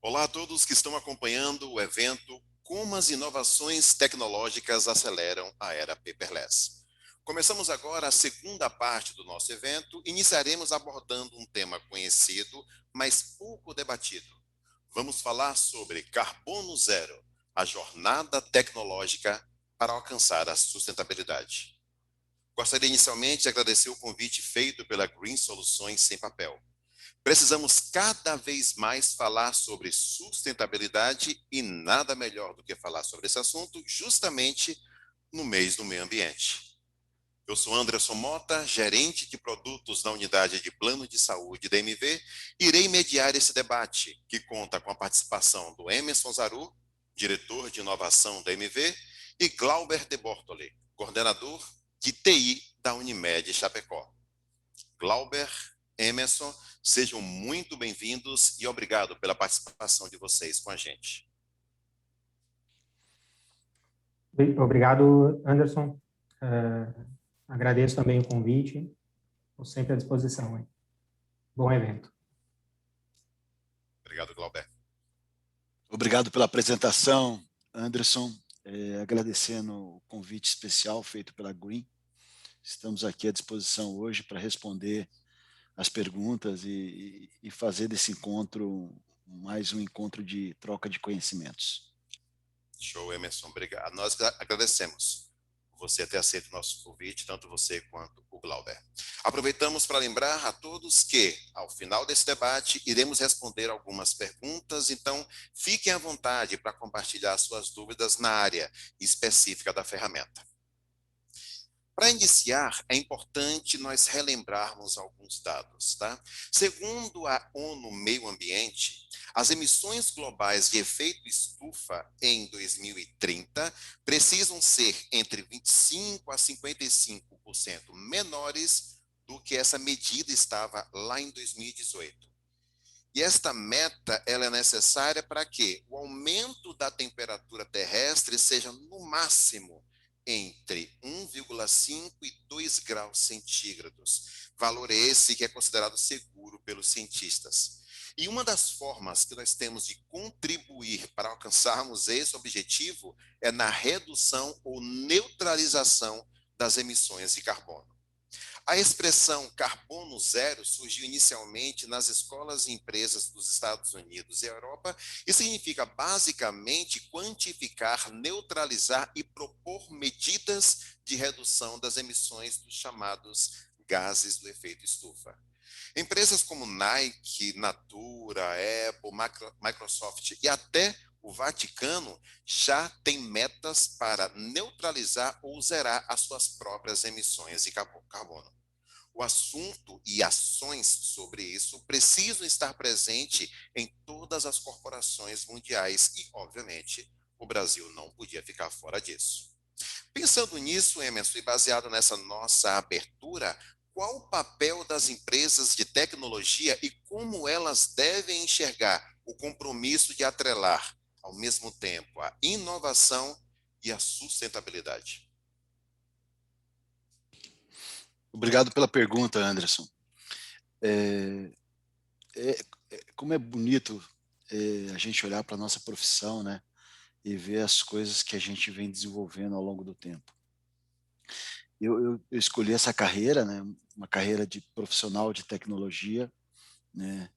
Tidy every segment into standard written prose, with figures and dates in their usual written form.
Olá a todos que estão acompanhando o evento Como as inovações tecnológicas aceleram a era paperless. Começamos agora a segunda parte do nosso evento. Iniciaremos abordando um tema conhecido, mas pouco debatido. Vamos falar sobre carbono zero, a jornada tecnológica para alcançar a sustentabilidade. Gostaria inicialmente de agradecer o convite feito pela Green Soluções Sem Papel. Precisamos cada vez mais falar sobre sustentabilidade e nada melhor do que falar sobre esse assunto justamente no mês do meio ambiente. Eu sou Anderson Mota, gerente de produtos na unidade de plano de saúde da MV, e irei mediar esse debate, que conta com a participação do Emerson Zaru, diretor de inovação da MV, e Glauber de Bortoli, coordenador de TI da Unimed Chapecó. Glauber, Emerson, sejam muito bem-vindos e obrigado pela participação de vocês com a gente. Obrigado, Anderson. Agradeço também o convite. Estou sempre à disposição. Hein? Bom evento. Obrigado, Glauber. Obrigado pela apresentação, Anderson. Agradecendo o convite especial feito pela Green. Estamos aqui à disposição hoje para responder as perguntas e fazer desse encontro mais um encontro de troca de conhecimentos. Show, Emerson. Obrigado. Nós agradecemos por você ter aceito o nosso convite, tanto você quanto o Glauber. Aproveitamos para lembrar a todos que, ao final desse debate, iremos responder algumas perguntas, então fiquem à vontade para compartilhar suas dúvidas na área específica da ferramenta. Para iniciar, é importante nós relembrarmos alguns dados, tá? Segundo a ONU Meio Ambiente, as emissões globais de efeito estufa em 2030 precisam ser entre 25% a 55% menores do que essa medida estava lá em 2018. E esta meta ela é necessária para que o aumento da temperatura terrestre seja no máximo entre 1,5 e 2 graus centígrados. Valor esse que é considerado seguro pelos cientistas. E uma das formas que nós temos de contribuir para alcançarmos esse objetivo é na redução ou neutralização das emissões de carbono. A expressão carbono zero surgiu inicialmente nas escolas e empresas dos Estados Unidos e Europa e significa basicamente quantificar, neutralizar e propor medidas de redução das emissões dos chamados gases do efeito estufa. Empresas como Nike, Natura, Apple, Microsoft e até o Vaticano já tem metas para neutralizar ou zerar as suas próprias emissões de carbono. O assunto e ações sobre isso precisam estar presentes em todas as corporações mundiais e, obviamente, o Brasil não podia ficar fora disso. Pensando nisso, Emerson, e baseado nessa nossa abertura, qual o papel das empresas de tecnologia e como elas devem enxergar o compromisso de atrelar, ao mesmo tempo, a inovação e a sustentabilidade? Obrigado pela pergunta, Anderson. Como é bonito a gente olhar para a nossa profissão, né, e ver as coisas que a gente vem desenvolvendo ao longo do tempo. Eu escolhi essa carreira, né, uma carreira de profissional de tecnologia, né,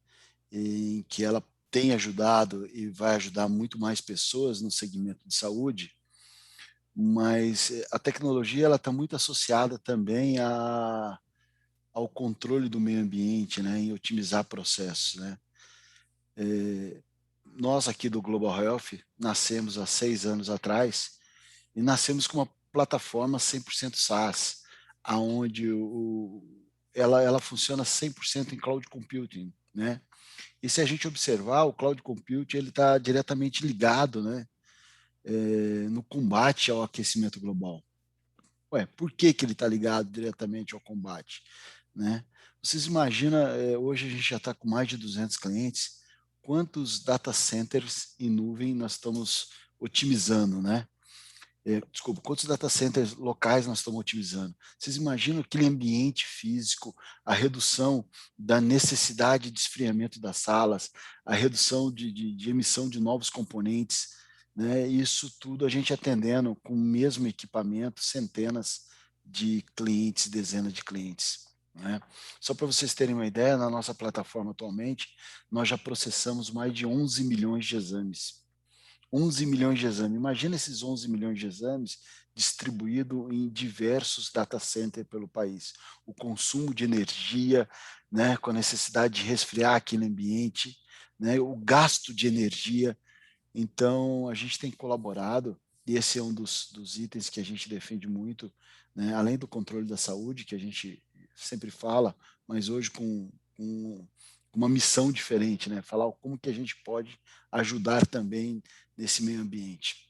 em que ela tem ajudado e vai ajudar muito mais pessoas no segmento de saúde, mas a tecnologia ela está muito associada também ao controle do meio ambiente, né, em otimizar processos, né. Nós aqui do Global Health nascemos há 6 anos atrás e nascemos com uma plataforma 100% SaaS, aonde ela funciona 100% em cloud computing, né? E se a gente observar, o cloud computing ele está diretamente ligado, né, no combate ao aquecimento global. Por que ele está ligado diretamente ao combate? Né? Vocês imaginam, hoje a gente já está com mais de 200 clientes, quantos data centers em nuvem nós estamos otimizando, né? quantos data centers locais nós estamos otimizando? Vocês imaginam aquele ambiente físico, a redução da necessidade de esfriamento das salas, a redução de emissão de novos componentes, né? Isso tudo a gente atendendo com o mesmo equipamento, centenas de clientes, dezenas de clientes, né? Só para vocês terem uma ideia, na nossa plataforma atualmente, nós já processamos mais de 11 milhões de exames. 11 milhões de exames. Imagina esses 11 milhões de exames distribuídos em diversos data centers pelo país. O consumo de energia, né, com a necessidade de resfriar aquele ambiente, né, o gasto de energia. Então, a gente tem colaborado, e esse é um dos itens que a gente defende muito, né, além do controle da saúde, que a gente sempre fala, mas hoje com uma missão diferente, né? Falar como que a gente pode ajudar também nesse meio ambiente.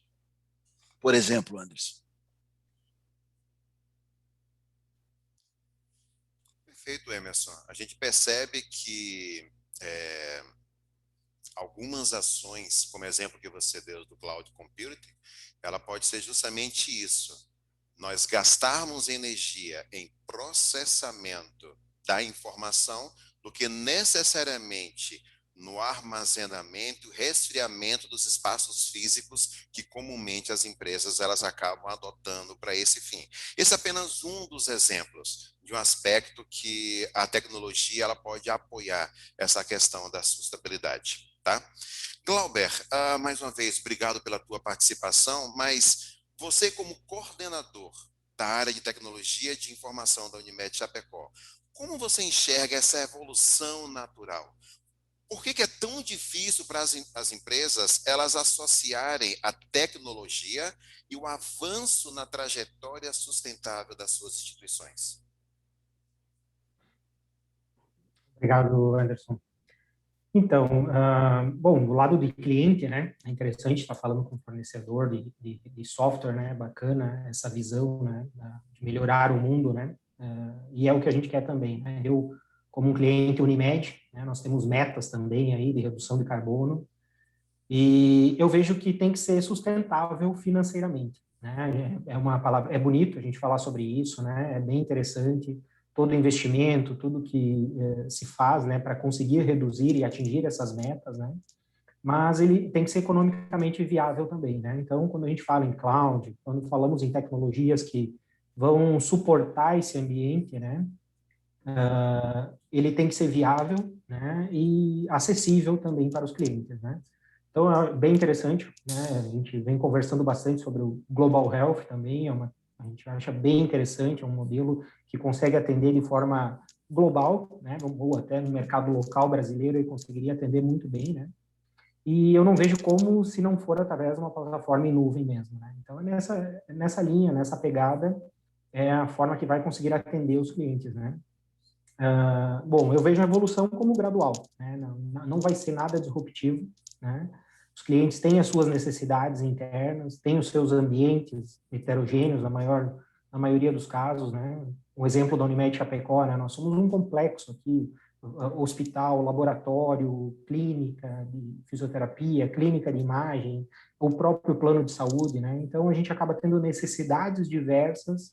Por exemplo, Anderson. Perfeito, Emerson. A gente percebe que algumas ações, como exemplo que você deu do Cloud Computing, ela pode ser justamente isso. Nós gastarmos energia em processamento da informação do que necessariamente no armazenamento, resfriamento dos espaços físicos que comumente as empresas elas acabam adotando para esse fim. Esse é apenas um dos exemplos de um aspecto que a tecnologia ela pode apoiar essa questão da sustentabilidade, tá? Glauber, mais uma vez, obrigado pela tua participação, mas você como coordenador da área de tecnologia de informação da Unimed Chapecó, como você enxerga essa evolução natural? Por que é tão difícil para as empresas elas associarem a tecnologia e o avanço na trajetória sustentável das suas instituições? Obrigado, Anderson. Então, bom, do lado de cliente, né, é interessante estar falando com o fornecedor de software, né, bacana essa visão, né, de melhorar o mundo, né, e é o que a gente quer também, né. Eu, como um cliente Unimed, né, nós temos metas também aí de redução de carbono, e eu vejo que tem que ser sustentável financeiramente, né, é uma palavra, é bonito a gente falar sobre isso, né, é bem interessante, todo investimento, tudo que se faz, né, para conseguir reduzir e atingir essas metas, né, mas ele tem que ser economicamente viável também, né. Então, quando a gente fala em cloud, quando falamos em tecnologias que vão suportar esse ambiente, né, ele tem que ser viável, né, e acessível também para os clientes, né. Então, é bem interessante, né, a gente vem conversando bastante sobre o Global Health também, a gente acha bem interessante, é um modelo que consegue atender de forma global, né, ou até no mercado local brasileiro ele conseguiria atender muito bem, né, e eu não vejo como se não for através de uma plataforma em nuvem mesmo, né. Então, é nessa linha, nessa pegada, é a forma que vai conseguir atender os clientes, né. Bom, eu vejo a evolução como gradual, né? Não vai ser nada disruptivo, né? Os clientes têm as suas necessidades internas, têm os seus ambientes heterogêneos, na maioria dos casos, né? O exemplo da Unimed Chapecó, né? Nós somos um complexo aqui, hospital, laboratório, clínica de fisioterapia, clínica de imagem, o próprio plano de saúde, né? Então, a gente acaba tendo necessidades diversas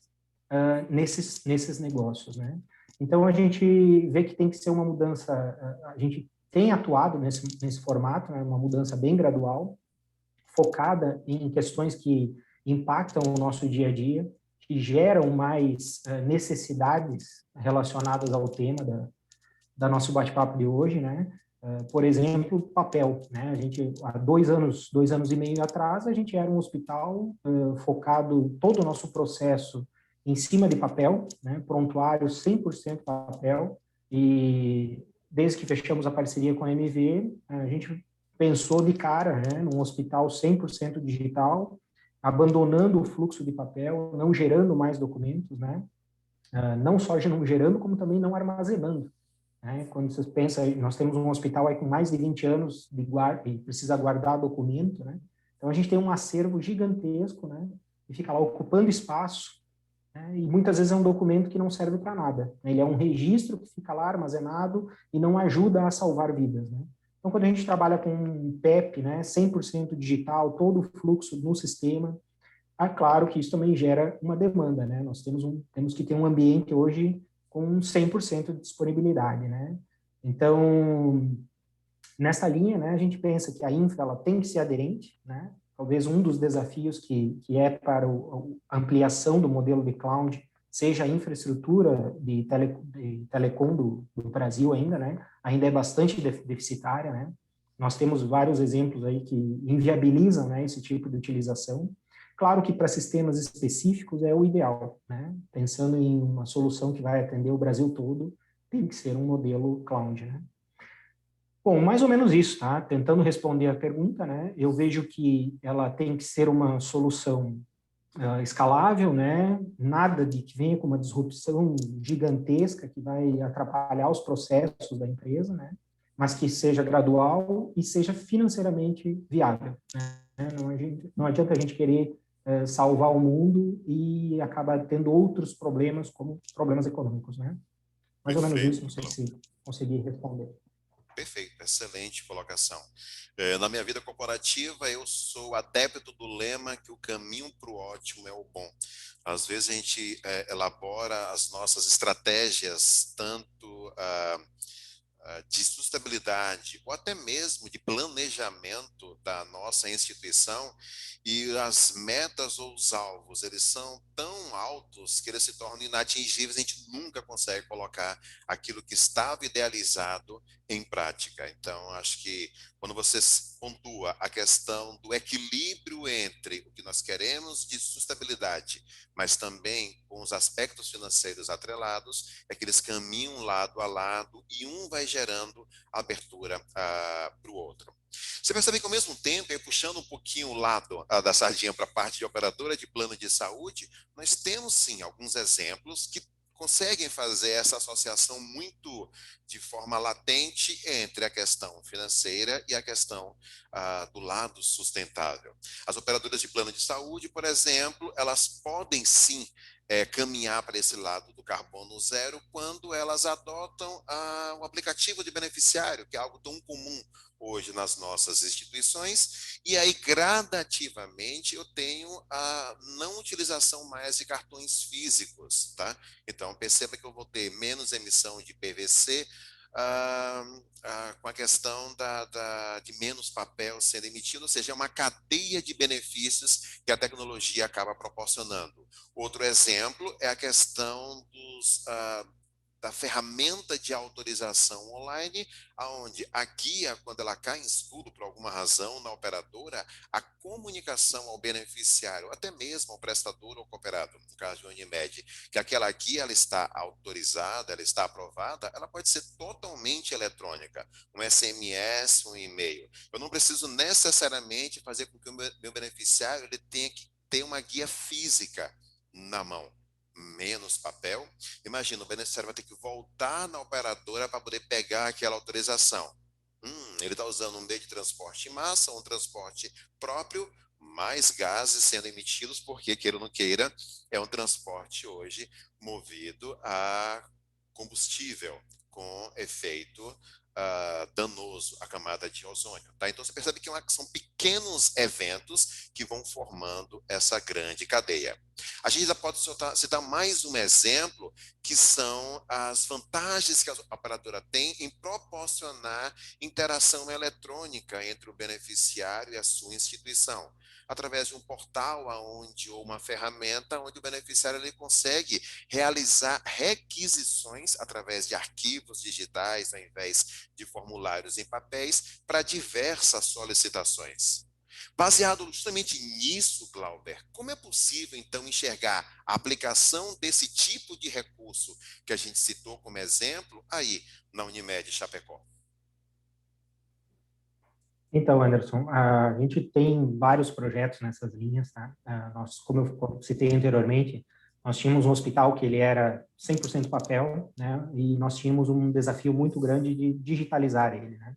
nesses negócios, né? Então, a gente vê que tem que ser uma mudança, a gente tem atuado nesse formato, né, uma mudança bem gradual, focada em questões que impactam o nosso dia a dia, que geram mais necessidades relacionadas ao tema da nosso bate-papo de hoje, né? Por exemplo, papel, né? A gente, há 2 anos e meio atrás, a gente era um hospital focado, todo o nosso processo em cima de papel, né? Prontuário 100% papel, e desde que fechamos a parceria com a MV, a gente pensou de cara, né, num hospital 100% digital, abandonando o fluxo de papel, não gerando mais documentos, né? Não só não gerando, como também não armazenando. Né? Quando você pensa, nós temos um hospital aí com mais de 20 anos e precisa guardar documento, né? Então a gente tem um acervo gigantesco, né? E fica lá ocupando espaço, né? E muitas vezes é um documento que não serve para nada. Ele é um registro que fica lá armazenado e não ajuda a salvar vidas, né? Então quando a gente trabalha com um PEP, né, 100% digital, todo o fluxo no sistema, claro que isso também gera uma demanda, né? Nós temos que ter um ambiente hoje com 100% de disponibilidade, né? Então, nessa linha, né, a gente pensa que a infra ela tem que ser aderente, né? Talvez um dos desafios que é para a ampliação do modelo de cloud seja a infraestrutura de telecom do Brasil ainda, né? Ainda é bastante deficitária, né? Nós temos vários exemplos aí que inviabilizam, né, esse tipo de utilização. Claro que para sistemas específicos é o ideal, né? Pensando em uma solução que vai atender o Brasil todo, tem que ser um modelo cloud, né? Bom, mais ou menos isso, tá? Tentando responder a pergunta, né? Eu vejo que ela tem que ser uma solução escalável, né? Nada de que venha com uma disrupção gigantesca que vai atrapalhar os processos da empresa, né? Mas que seja gradual e seja financeiramente viável, né? Não adianta a gente querer salvar o mundo e acabar tendo outros problemas, como problemas econômicos, né? Mais ou menos isso, não sei se consegui responder. Perfeito, excelente colocação. Na minha vida corporativa, eu sou adepto do lema que o caminho para o ótimo é o bom. Às vezes a gente elabora as nossas estratégias, tanto de sustentabilidade ou até mesmo de planejamento da nossa instituição, e as metas ou os alvos, eles são tão altos que eles se tornam inatingíveis, a gente nunca consegue colocar aquilo que estava idealizado em prática. Então, acho que quando você pontua a questão do equilíbrio entre o que nós queremos de sustentabilidade, mas também com os aspectos financeiros atrelados, é que eles caminham lado a lado e um vai gerando abertura para o outro. Você percebe que, ao mesmo tempo, puxando um pouquinho o lado da sardinha para a parte de operadora de plano de saúde, nós temos, sim, alguns exemplos que conseguem fazer essa associação muito de forma latente entre a questão financeira e a questão do lado sustentável. As operadoras de plano de saúde, por exemplo, elas podem, sim, caminhar para esse lado do carbono zero quando elas adotam o aplicativo de beneficiário, que é algo tão comum hoje nas nossas instituições, e aí gradativamente eu tenho a não utilização mais de cartões físicos, tá? Então perceba que eu vou ter menos emissão de PVC, com a questão de menos papel sendo emitido, ou seja, é uma cadeia de benefícios que a tecnologia acaba proporcionando. Outro exemplo é a questão da ferramenta de autorização online, onde a guia, quando ela cai em estudo por alguma razão na operadora, a comunicação ao beneficiário, até mesmo ao prestador ou cooperado, no caso de Unimed, que aquela guia ela está autorizada, ela está aprovada, ela pode ser totalmente eletrônica, um SMS, um e-mail. Eu não preciso necessariamente fazer com que o meu beneficiário ele tenha que ter uma guia física na mão. Menos papel. Imagina, o beneficiário vai ter que voltar na operadora para poder pegar aquela autorização. Ele está usando um meio de transporte em massa, um transporte próprio, mais gases sendo emitidos, porque, queira ou não queira, é um transporte hoje movido a combustível com efeito danoso à camada de ozônio. Tá? Então, você percebe que são pequenos eventos que vão formando essa grande cadeia. A gente já pode citar mais um exemplo, que são as vantagens que a operadora tem em proporcionar interação eletrônica entre o beneficiário e a sua instituição, através de um portal ou uma ferramenta onde o beneficiário ele consegue realizar requisições através de arquivos digitais, ao invés de formulários em papéis, para diversas solicitações. Baseado justamente nisso, Glauber, como é possível, então, enxergar a aplicação desse tipo de recurso que a gente citou como exemplo aí na Unimed Chapecó? Então, Anderson, a gente tem vários projetos nessas linhas, tá? Nós, como eu citei anteriormente, nós tínhamos um hospital que ele era 100% papel, né? E nós tínhamos um desafio muito grande de digitalizar ele, né?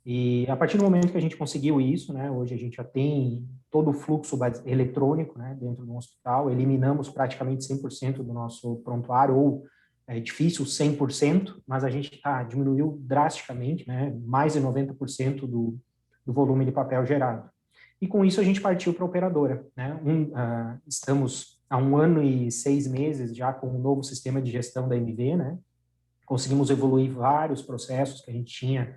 E a partir do momento que a gente conseguiu isso, né, hoje a gente já tem todo o fluxo eletrônico, né, dentro do hospital, eliminamos praticamente 100% do nosso prontuário, ou é difícil 100%, mas a gente diminuiu drasticamente, né, mais de 90% do volume de papel gerado. e com isso a gente partiu para a operadora, né? Estamos há 1 ano e 6 meses já com um novo sistema de gestão da MV, né? Conseguimos evoluir vários processos que a gente tinha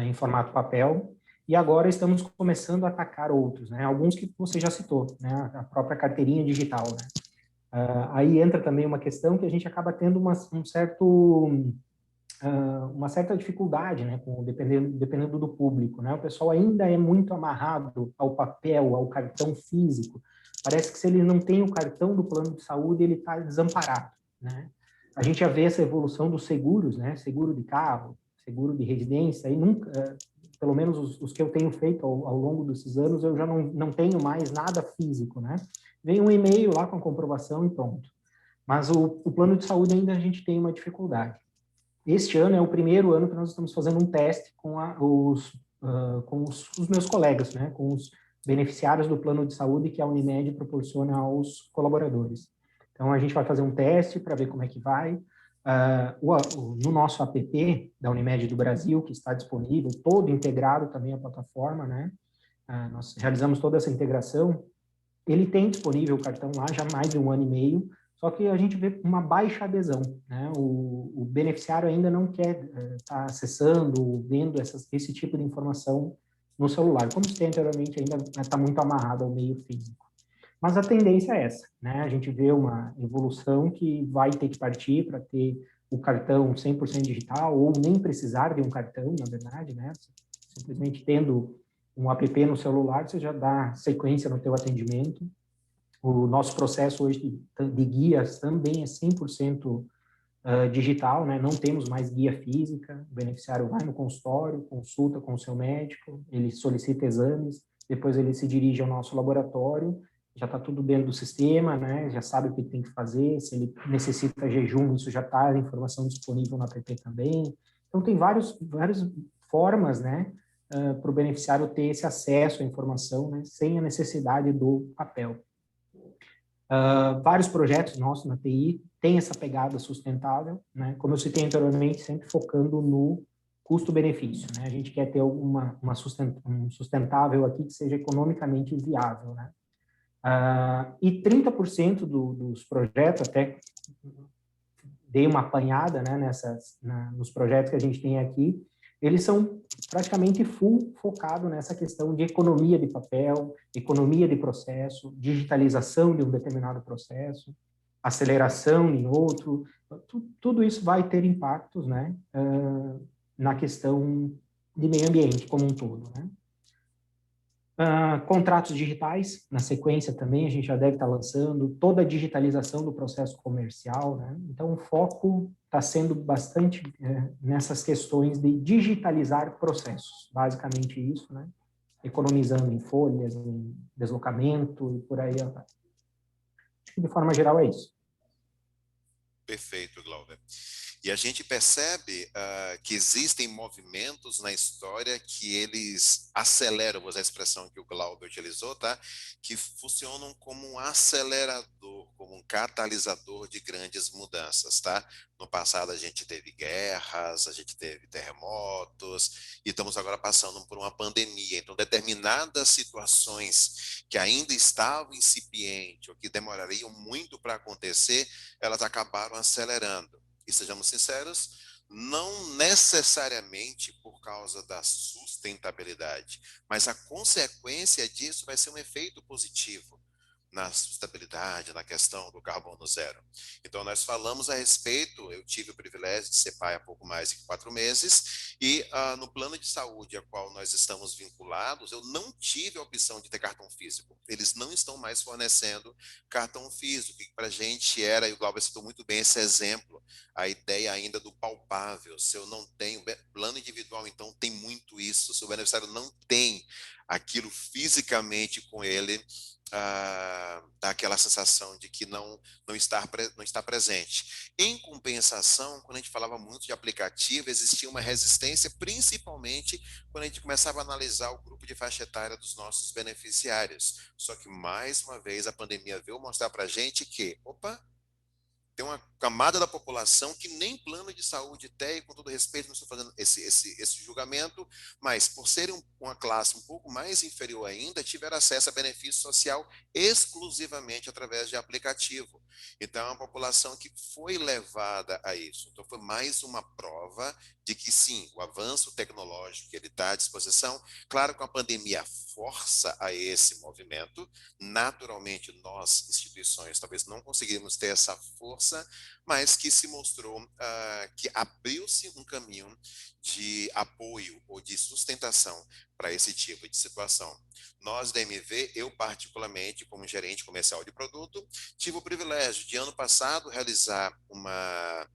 em formato papel, e agora estamos começando a atacar outros, né? Alguns que você já citou, né? A própria carteirinha digital, né? Aí entra também uma questão que a gente acaba tendo uma certa dificuldade, né? Dependendo do público, né? O pessoal ainda é muito amarrado ao papel, ao cartão físico. Parece que se ele não tem o cartão do plano de saúde, ele está desamparado, né? A gente já vê essa evolução dos seguros, né? Seguro de carro, seguro de residência, e nunca, pelo menos os que eu tenho feito ao longo desses anos, eu já não tenho mais nada físico, né? Vem um e-mail lá com a comprovação e pronto. Mas o plano de saúde ainda a gente tem uma dificuldade. Este ano é o primeiro ano que nós estamos fazendo um teste com os meus colegas, né? Com os beneficiários do plano de saúde que a Unimed proporciona aos colaboradores. Então, a gente vai fazer um teste para ver como é que vai. No nosso app da Unimed do Brasil, que está disponível, todo integrado também à plataforma, né? Nós realizamos toda essa integração. Ele tem disponível o cartão lá já há mais de 1 ano e meio, só que a gente vê uma baixa adesão, né? O beneficiário ainda não quer estar acessando, vendo esse tipo de informação no celular. Como citei anteriormente, ainda está muito amarrado ao meio físico. Mas a tendência é essa, né? A gente vê uma evolução que vai ter que partir para ter o cartão 100% digital, ou nem precisar de um cartão, na verdade, né? Simplesmente tendo um app no celular, você já dá sequência no teu atendimento. O nosso processo hoje de guias também é 100% digital, né? Não temos mais guia física. O beneficiário vai no consultório, consulta com o seu médico, ele solicita exames, depois ele se dirige ao nosso laboratório, já está tudo dentro do sistema, né? Já sabe o que tem que fazer, se ele necessita jejum, isso já está a informação disponível no app também. Então, tem várias formas, né? Para o beneficiário ter esse acesso à informação, né? Sem a necessidade do papel. Vários projetos nossos na TI têm essa pegada sustentável, né? Como eu citei anteriormente, sempre focando no custo-benefício, né? A gente quer ter um sustentável aqui que seja economicamente viável, né? E 30% dos projetos, até dei uma apanhada, né, nos projetos que a gente tem aqui, eles são praticamente full focado nessa questão de economia de papel, economia de processo, digitalização de um determinado processo, aceleração em outro. Tudo isso vai ter impactos, né, na questão de meio ambiente como um todo, né. Contratos digitais, na sequência também, a gente já deve estar lançando toda a digitalização do processo comercial, né? Então, o foco está sendo bastante nessas questões de digitalizar processos, basicamente isso, né? Economizando em folhas, em deslocamento e por aí. Acho que, de forma geral, é isso. Perfeito, Glauber. E a gente percebe que existem movimentos na história que eles aceleram, vou usar a expressão que o Glauber utilizou, tá? Que funcionam como um acelerador, como um catalisador de grandes mudanças, tá? No passado a gente teve guerras, a gente teve terremotos, e estamos agora passando por uma pandemia. Então, determinadas situações que ainda estavam incipientes ou que demorariam muito para acontecer, elas acabaram acelerando. E sejamos sinceros, não necessariamente por causa da sustentabilidade, mas a consequência disso vai ser um efeito positivo na sustentabilidade, na questão do carbono zero. Então, nós falamos a respeito, eu tive o privilégio de ser pai há pouco mais de 4 meses, e no plano de saúde a qual nós estamos vinculados, eu não tive a opção de ter cartão físico. Eles não estão mais fornecendo cartão físico, que para a gente era, e o Glauber citou muito bem esse exemplo, a ideia ainda do palpável. Se eu não tenho plano individual, então tem muito isso. Se o beneficiário não tem aquilo fisicamente com ele, dá aquela sensação de que não está presente. Em compensação, quando a gente falava muito de aplicativo, existia uma resistência, principalmente quando a gente começava a analisar o grupo de faixa etária dos nossos beneficiários. Só que, mais uma vez, a pandemia veio mostrar para a gente que, opa, tem uma camada da população que nem plano de saúde tem, e com todo respeito, não estou fazendo esse julgamento, mas por serem uma classe um pouco mais inferior ainda, tiveram acesso a benefício social exclusivamente através de aplicativo. Então, é uma população que foi levada a isso. Então, foi mais uma prova de que, sim, o avanço tecnológico que ele está à disposição, claro que a pandemia força a esse movimento, naturalmente nós, instituições, talvez não conseguimos ter essa força, mas que se mostrou que abriu-se um caminho de apoio ou de sustentação para esse tipo de situação. Nós da MV, eu particularmente, como gerente comercial de produto, tive o privilégio de ano passado realizar uma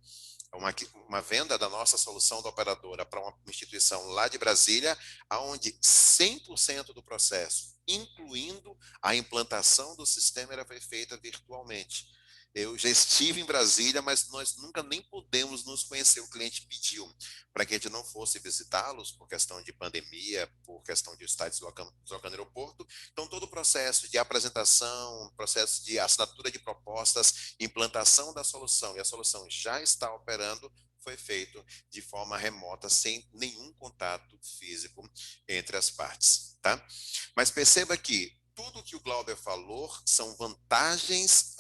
venda da nossa solução da operadora para uma instituição lá de Brasília, onde 100% do processo, incluindo a implantação do sistema, foi feita virtualmente. Eu já estive em Brasília, mas nós nunca nem pudemos nos conhecer. O cliente pediu para que a gente não fosse visitá-los por questão de pandemia, por questão de estar deslocando no aeroporto. Então, todo o processo de apresentação, processo de assinatura de propostas, implantação da solução, e a solução já está operando, foi feito de forma remota, sem nenhum contato físico entre as partes. Tá? Mas perceba que tudo que o Glauber falou são vantagens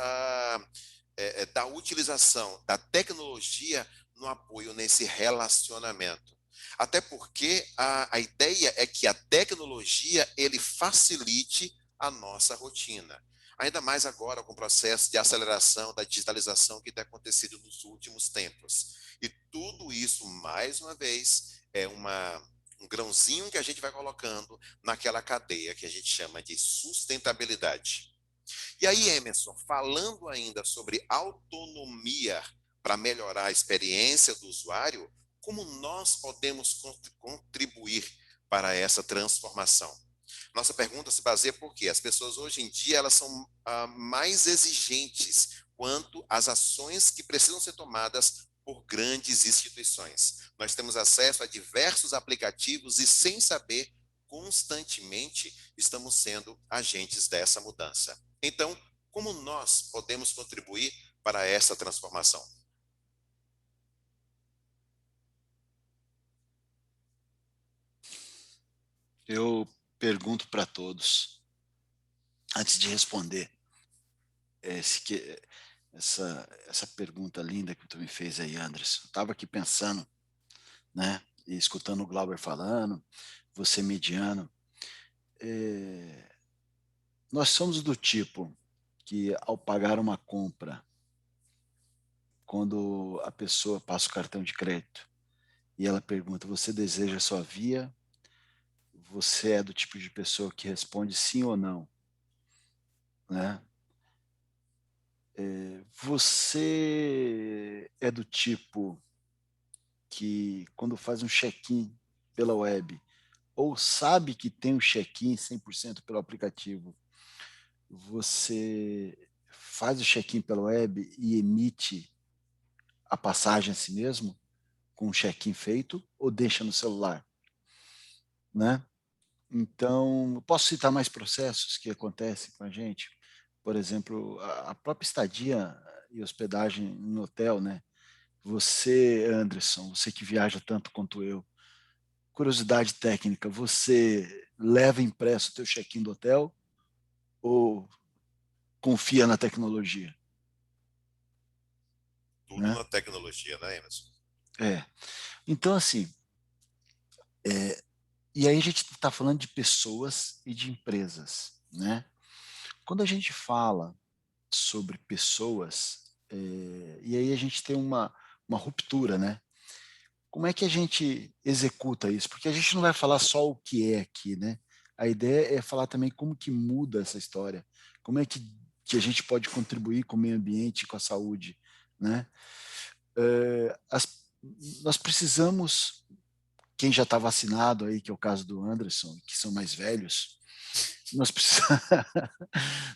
da utilização da tecnologia no apoio nesse relacionamento. Até porque a ideia é que a tecnologia ele facilite a nossa rotina. Ainda mais agora com o processo de aceleração da digitalização que tem acontecido nos últimos tempos. E tudo isso, mais uma vez, é um grãozinho que a gente vai colocando naquela cadeia que a gente chama de sustentabilidade. E aí, Emerson, falando ainda sobre autonomia para melhorar a experiência do usuário, como nós podemos contribuir para essa transformação? Nossa pergunta se baseia porque as pessoas hoje em dia elas são mais exigentes quanto às ações que precisam ser tomadas por grandes instituições. Nós temos acesso a diversos aplicativos e, sem saber, constantemente estamos sendo agentes dessa mudança. Então, como nós podemos contribuir para essa transformação? Eu pergunto para todos, antes de responder, essa pergunta linda que tu me fez aí, Anderson. Eu estava aqui pensando, né, e escutando o Glauber falando, você mediano. Nós somos do tipo que, ao pagar uma compra, quando a pessoa passa o cartão de crédito e ela pergunta, você deseja sua via? Você é do tipo de pessoa que responde sim ou não, né? Você é do tipo que, quando faz um check-in pela web, ou sabe que tem um check-in 100% pelo aplicativo, você faz o check-in pela web e emite a passagem a si mesmo, com o check-in feito, ou deixa no celular, né? Então, eu posso citar mais processos que acontecem com a gente. Por exemplo, a própria estadia e hospedagem no hotel, né? Você, Anderson, você que viaja tanto quanto eu, curiosidade técnica, você leva impresso o teu check-in do hotel ou confia na tecnologia? Tudo Né? na tecnologia, né, Emerson? É. Então, assim, e aí a gente está falando de pessoas e de empresas, né? Quando a gente fala sobre pessoas, e aí a gente tem uma ruptura, né? Como é que a gente executa isso? Porque a gente não vai falar só o que é aqui, né? A ideia é falar também como que muda essa história, como é que a gente pode contribuir com o meio ambiente, com a saúde, né? Nós precisamos, quem já está vacinado aí, que é o caso do Anderson, que são mais velhos, nós precisamos,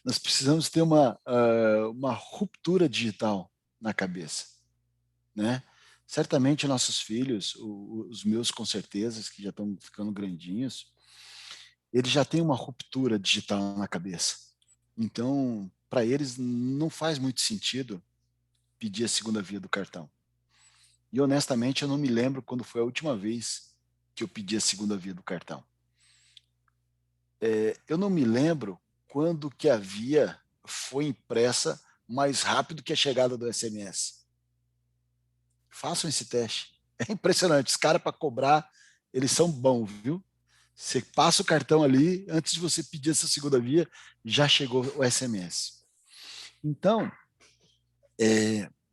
nós precisamos ter uma ruptura digital na cabeça, né? Certamente nossos filhos, os meus com certeza, que já estão ficando grandinhos, eles já têm uma ruptura digital na cabeça. Então, para eles não faz muito sentido pedir a segunda via do cartão. E, honestamente, eu não me lembro quando foi a última vez que eu pedi a segunda via do cartão. Eu não me lembro quando que a via foi impressa mais rápido que a chegada do SMS. Façam esse teste. É impressionante. Os caras, para cobrar, eles são bons, viu? Você passa o cartão ali, antes de você pedir essa segunda via, já chegou o SMS. Então,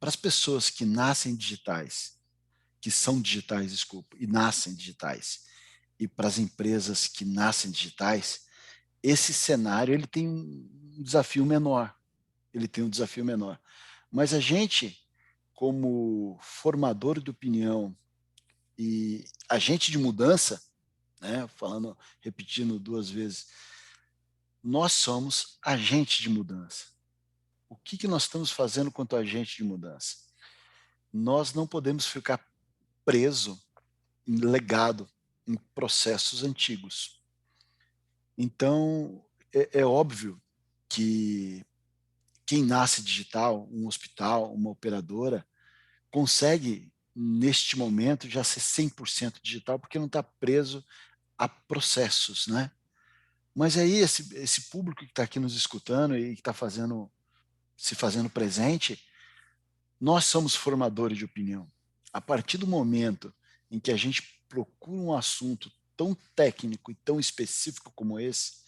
para as pessoas que nascem digitais, que são digitais, desculpa, e nascem digitais, e para as empresas que nascem digitais, esse cenário ele tem um desafio menor. Ele tem um desafio menor. Mas a gente, como formador de opinião e agente de mudança, né, repetindo 2 vezes, nós somos agente de mudança. O que nós estamos fazendo quanto agente de mudança? Nós não podemos ficar preso em legado, em processos antigos. Então, é óbvio que quem nasce digital, um hospital, uma operadora, consegue, neste momento, já ser 100% digital, porque não está preso a processos, né? Mas aí, esse público que está aqui nos escutando e que está se fazendo presente, nós somos formadores de opinião. A partir do momento em que a gente procura um assunto tão técnico e tão específico como esse,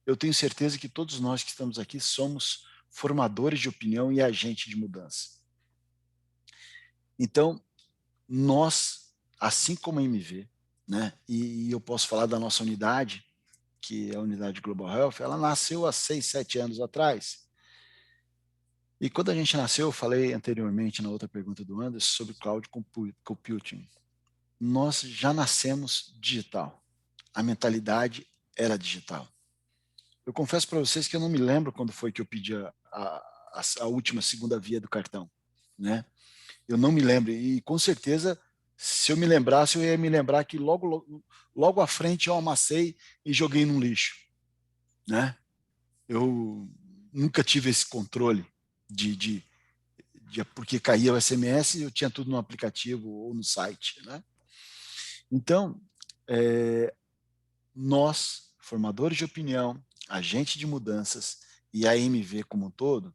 eu tenho certeza que todos nós que estamos aqui somos formadores de opinião e agentes de mudança. Então, nós, assim como a MV, né, e eu posso falar da nossa unidade, que é a unidade Global Health, ela nasceu há 6, 7 anos atrás. E quando a gente nasceu, eu falei anteriormente na outra pergunta do Anderson sobre Cloud Computing. Nós já nascemos digital. A mentalidade era digital. Eu confesso para vocês que eu não me lembro quando foi que eu pedi a última segunda via do cartão, né? Eu não me lembro. E com certeza, se eu me lembrasse, eu ia me lembrar que logo à frente eu amassei e joguei no lixo, né? Eu nunca tive esse controle porque caía o SMS e eu tinha tudo no aplicativo ou no site, né? Então, nós, formadores de opinião, agente de mudanças e a MV como um todo,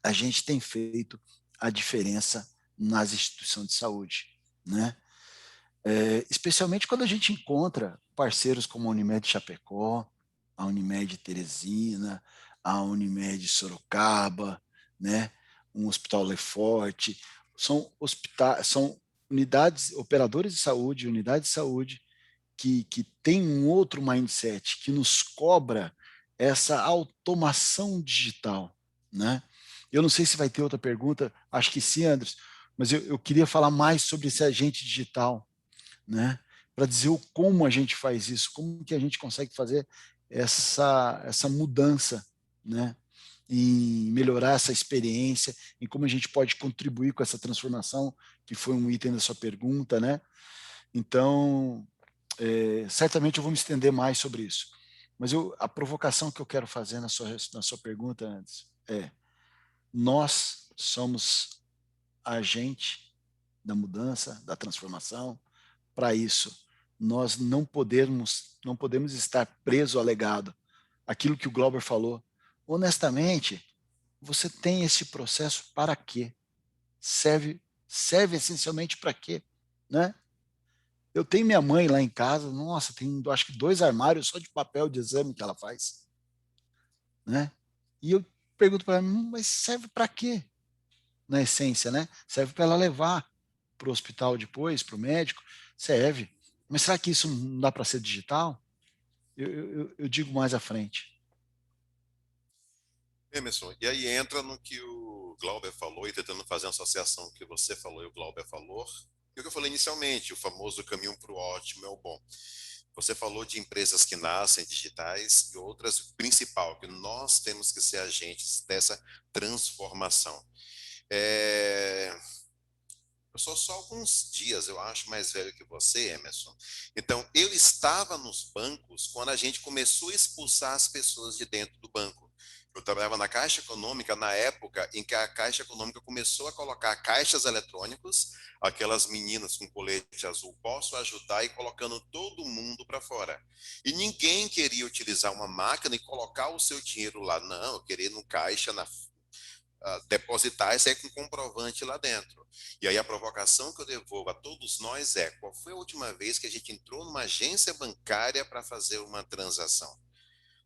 a gente tem feito a diferença nas instituições de saúde, né? Especialmente quando a gente encontra parceiros como a Unimed Chapecó, a Unimed Teresina, a Unimed Sorocaba, né? Um Hospital Lefort, são unidades, operadores de saúde, unidades de saúde que tem um outro mindset, que nos cobra essa automação digital, né? Eu não sei se vai ter outra pergunta, acho que sim, Anderson, mas eu queria falar mais sobre esse agente digital, né? Para dizer como a gente faz isso, como que a gente consegue fazer essa mudança, né? E melhorar essa experiência, e como a gente pode contribuir com essa transformação, que foi um item da sua pergunta, né? Então, certamente eu vou me estender mais sobre isso. Mas a provocação que eu quero fazer na sua pergunta antes nós somos agente da mudança, da transformação. Para isso, nós não podemos estar preso ao legado. Aquilo que o Glauber falou. Honestamente, você tem esse processo para quê? Serve essencialmente para quê? Né? Eu tenho minha mãe lá em casa, nossa, tem acho que 2 armários só de papel de exame que ela faz. Né? E eu pergunto para ela, mas serve para quê? Na essência, né? Serve para ela levar para o hospital depois, para o médico, serve. Mas será que isso não dá para ser digital? Eu digo mais à frente. Emerson, e aí entra no que o Glauber falou, e tentando fazer uma associação que você falou e o Glauber falou, e o que eu falei inicialmente, o famoso caminho para o ótimo é o bom. Você falou de empresas que nascem digitais e outras, principal, que nós temos que ser agentes dessa transformação. Eu sou só alguns dias, eu acho, mais velho que você, Emerson. Então, eu estava nos bancos quando a gente começou a expulsar as pessoas de dentro do banco. Eu trabalhava na Caixa Econômica na época em que a Caixa Econômica começou a colocar caixas eletrônicos, aquelas meninas com colete azul, posso ajudar, e colocando todo mundo para fora. E ninguém queria utilizar uma máquina e colocar o seu dinheiro lá. Não, eu queria ir no caixa, depositar e sair com comprovante lá dentro. E aí a provocação que eu devolvo a todos nós é: qual foi a última vez que a gente entrou numa agência bancária para fazer uma transação?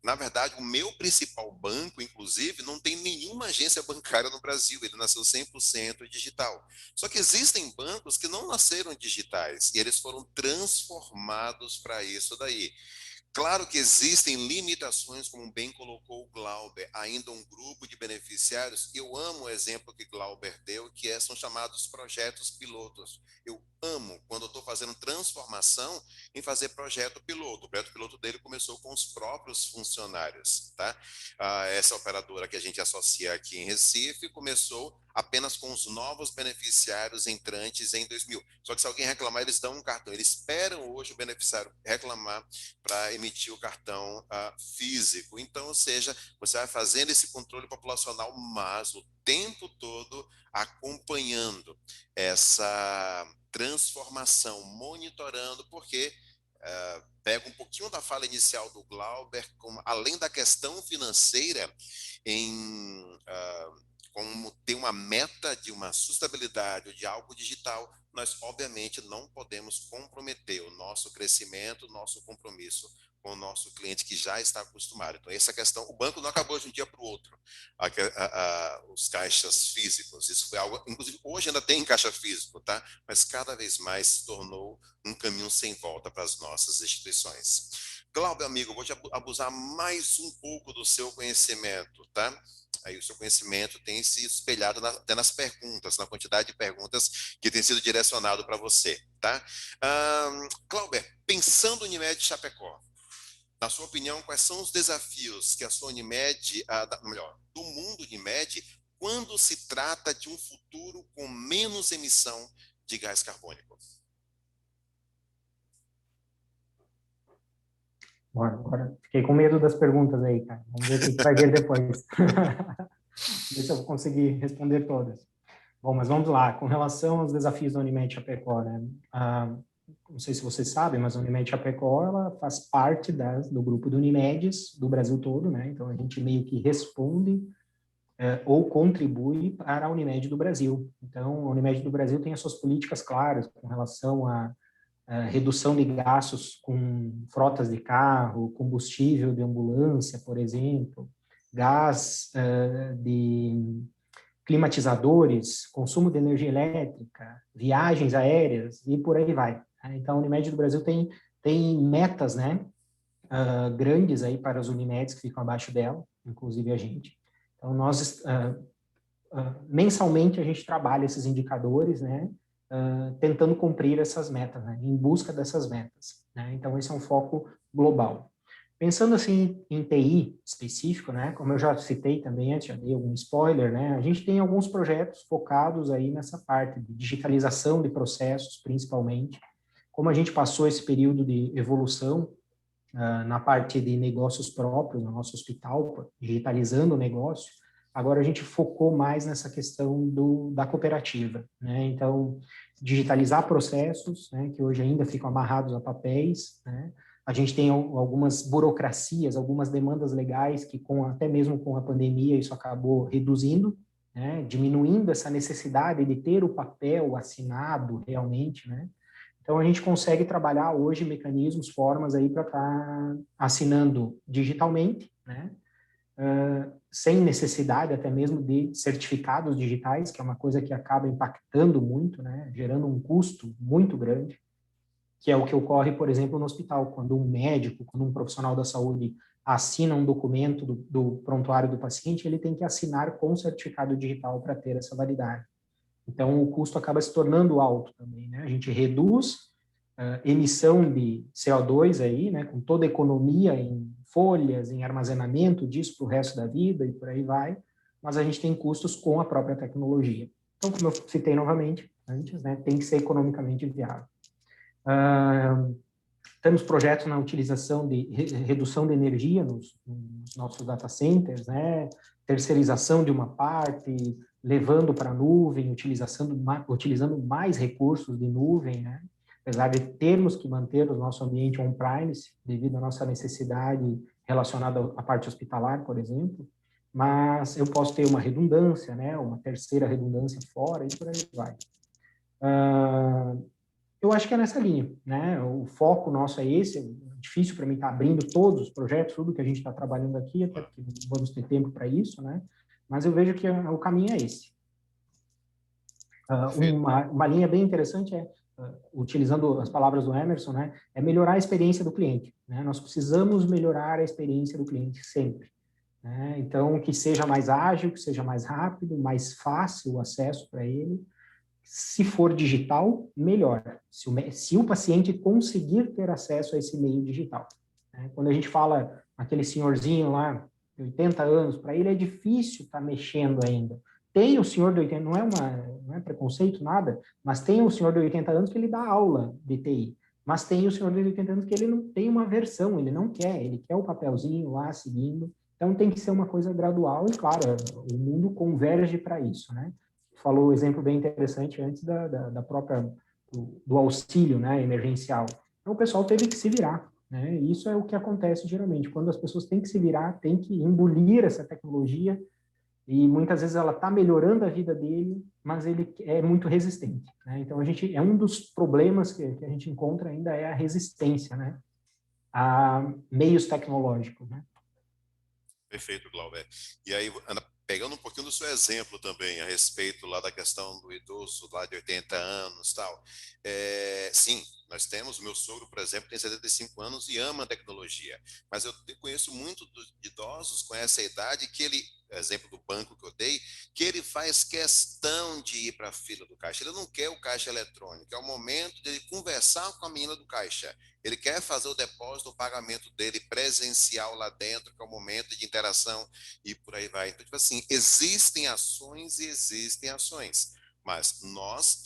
Na verdade, o meu principal banco, inclusive, não tem nenhuma agência bancária no Brasil, ele nasceu 100% digital. Só que existem bancos que não nasceram digitais, e eles foram transformados para isso daí. Claro que existem limitações, como bem colocou o Glauber, ainda um grupo de beneficiários. Eu amo o exemplo que Glauber deu, que são chamados projetos pilotos. Eu amo quando eu estou fazendo transformação em fazer projeto piloto. O projeto piloto dele começou com os próprios funcionários, tá? Essa operadora que a gente associa aqui em Recife começou apenas com os novos beneficiários entrantes em 2000. Só que se alguém reclamar, eles dão um cartão. Eles esperam hoje o beneficiário reclamar para emitir o cartão físico. Então, ou seja, você vai fazendo esse controle populacional, mas o tempo todo acompanhando essa transformação, monitorando, porque pega um pouquinho da fala inicial do Glauber, além da questão financeira, como ter uma meta de uma sustentabilidade ou de algo digital, nós obviamente não podemos comprometer o nosso crescimento, o nosso compromisso com o nosso cliente que já está acostumado. Então, essa questão, o banco não acabou de um dia para o outro, os caixas físicos, isso foi algo, inclusive hoje ainda tem caixa físico, tá? Mas cada vez mais se tornou um caminho sem volta para as nossas instituições. Cláudio, amigo, eu vou te abusar mais um pouco do seu conhecimento, tá? Aí o seu conhecimento tem se espelhado até nas perguntas, na quantidade de perguntas que tem sido direcionado para você, tá? Cláudio, pensando em Unimed Chapecó, na sua opinião, quais são os desafios que a sua Unimed, melhor, do mundo Unimed, quando se trata de um futuro com menos emissão de gás carbônico? Agora fiquei com medo das perguntas aí, cara. Vamos ver o que vai vir depois. Ver se eu vou conseguir responder todas. Bom, mas vamos lá. Com relação aos desafios da Unimed Chapecó, né? Não sei se vocês sabem, mas a Unimed Chapecó, ela faz parte do grupo de Unimedes do Brasil todo, né? Então, a gente meio que responde ou contribui para a Unimed do Brasil. Então, a Unimed do Brasil tem as suas políticas claras com relação à redução de gastos com frotas de carro, combustível de ambulância, por exemplo, gás de climatizadores, consumo de energia elétrica, viagens aéreas e por aí vai. Então, a Unimed do Brasil tem metas, né, grandes aí para as Unimedes que ficam abaixo dela, inclusive a gente. Então, nós, mensalmente, a gente trabalha esses indicadores, né, tentando cumprir essas metas, né, em busca dessas metas. Né? Então, esse é um foco global. Pensando assim em TI específico, né, como eu já citei também antes, já dei algum spoiler, né, a gente tem alguns projetos focados aí nessa parte de digitalização de processos, principalmente. Como a gente passou esse período de evolução na parte de negócios próprios, no nosso hospital, digitalizando o negócio, agora a gente focou mais nessa questão da cooperativa, né, então digitalizar processos, né, que hoje ainda ficam amarrados a papéis, né, a gente tem algumas burocracias, algumas demandas legais que até mesmo com a pandemia isso acabou reduzindo, né, diminuindo essa necessidade de ter o papel assinado realmente, né. Então a gente consegue trabalhar hoje mecanismos, formas aí para estar assinando digitalmente, né, sem necessidade até mesmo de certificados digitais, que é uma coisa que acaba impactando muito, né, gerando um custo muito grande, que é o que ocorre, por exemplo, no hospital, quando um médico, quando um profissional da saúde assina um documento do prontuário do paciente, ele tem que assinar com certificado digital para ter essa validade. Então, o custo acaba se tornando alto também, né? A gente reduz emissão de CO2 aí, né, com toda a economia em folhas, em armazenamento disso para o resto da vida e por aí vai, mas a gente tem custos com a própria tecnologia. Então, como eu citei novamente antes, né, tem que ser economicamente viável. Temos projetos na utilização de redução de energia nos nossos data centers, né? Terceirização de uma parte, levando para a nuvem, utilizando mais recursos de nuvem, né? Apesar de termos que manter o nosso ambiente on-premise, devido à nossa necessidade relacionada à parte hospitalar, por exemplo, mas eu posso ter uma redundância, né? Uma terceira redundância fora e por aí vai. Eu acho que é nessa linha, né? O foco nosso é esse. É difícil para mim estar abrindo todos os projetos, tudo que a gente está trabalhando aqui, até porque não vamos ter tempo para isso, né? Mas eu vejo que o caminho é esse. Uma linha bem interessante é, utilizando as palavras do Emerson, né? É melhorar a experiência do cliente, né? Nós precisamos melhorar a experiência do cliente sempre, né? Então, que seja mais ágil, que seja mais rápido, mais fácil o acesso para ele. Se for digital, melhor. Se o paciente conseguir ter acesso a esse meio digital. Né? Quando a gente fala aquele senhorzinho lá, de 80 anos, para ele é difícil estar mexendo ainda. Tem o senhor de 80, não é preconceito, nada, mas tem o senhor de 80 anos que ele dá aula de TI. Mas tem o senhor de 80 anos que ele não tem uma versão, ele não quer, ele quer o papelzinho lá seguindo. Então tem que ser uma coisa gradual e, claro, o mundo converge para isso, né? Falou um exemplo bem interessante antes da própria, do auxílio, né, emergencial. Então, o pessoal teve que se virar, né? Isso é o que acontece geralmente, quando as pessoas têm que se virar, têm que engolir essa tecnologia, e muitas vezes ela está melhorando a vida dele, mas ele é muito resistente, né? Então, é um dos problemas que a gente encontra ainda é a resistência, né, a meios tecnológicos, né? Perfeito, Glauber. E aí, Ana, pegando um pouquinho do seu exemplo também, a respeito lá da questão do idoso lá de 80 anos e tal. Sim, nós temos, o meu sogro, por exemplo, tem 75 anos e ama a tecnologia, mas eu conheço muito de idosos com essa idade que ele, exemplo do banco que eu dei, que ele faz questão de ir para a fila do caixa. Ele não quer o caixa eletrônico, é o momento de ele conversar com a menina do caixa. Ele quer fazer o depósito, o pagamento dele presencial lá dentro, que é o momento de interação e por aí vai. Então, tipo assim, existem ações e existem ações. Mas nós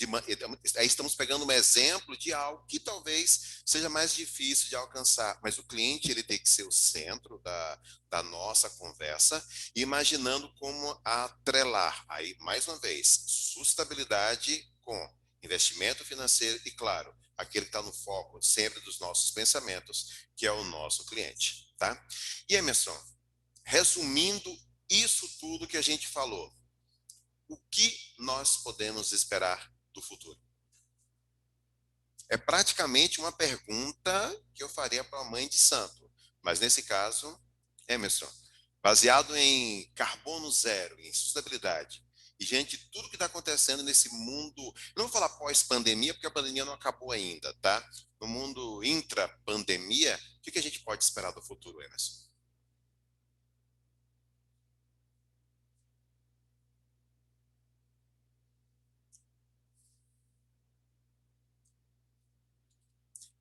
aí estamos pegando um exemplo de algo que talvez seja mais difícil de alcançar, mas o cliente ele tem que ser o centro da nossa conversa, imaginando como atrelar, aí mais uma vez, sustentabilidade com investimento financeiro e, claro, aquele que está no foco sempre dos nossos pensamentos, que é o nosso cliente, tá? E Emerson, resumindo isso tudo que a gente falou, o que nós podemos esperar do futuro? É praticamente uma pergunta que eu faria para a mãe de santo, mas nesse caso, Emerson, baseado em carbono zero, em sustentabilidade, e, gente, tudo que está acontecendo nesse mundo, não vou falar pós-pandemia, porque a pandemia não acabou ainda, tá? No mundo intra-pandemia, o que a gente pode esperar do futuro, Emerson?